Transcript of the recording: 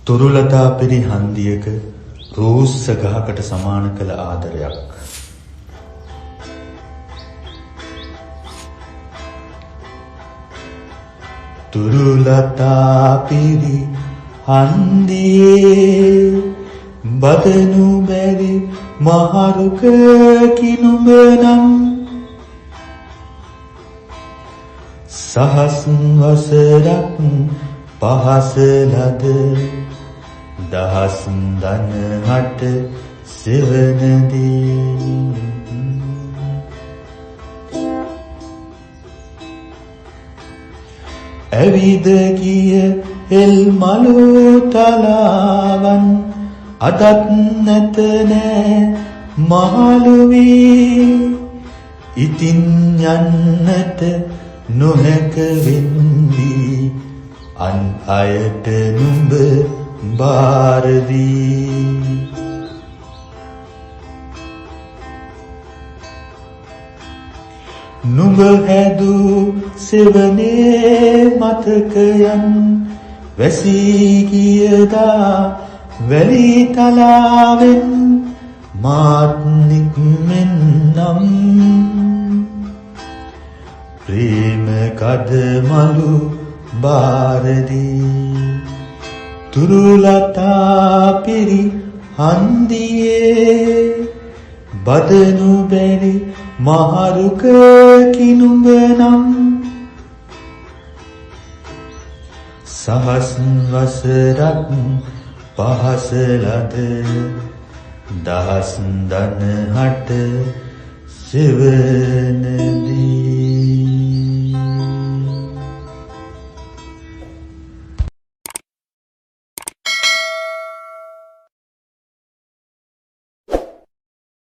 තුරුලතා පිරි හන්දියක රූස්ස ගහකට සමාන කළ ආදරයක්. තුරුලතා පිරි හන්දියේ බදනු බැරි මහරුක කිනුඹ නම් සහස් වසරක් පහස ලද දහස් දනහට සෙවනදී ඇවිද ගිය එල් මලු තලාවන් අදත් නැත නෑ මහලු වී ඉතින් යන්නට නොහැක වෙන්දී අන් අයට නුඹ බාර දී නුඹ හැදූ සෙවනේ මතකයන් වැසී ගියදා වැලි තලාවෙන් මාත් නික්මෙන්නම් ප්‍රේම කදමලු බාරදී තුරුලතා පිරි හන්දියේ බදනු බැරි මහරුක කිනුඹ නම් සහස් වසරක් පහස ලද දහස් දනහට සෙවනදී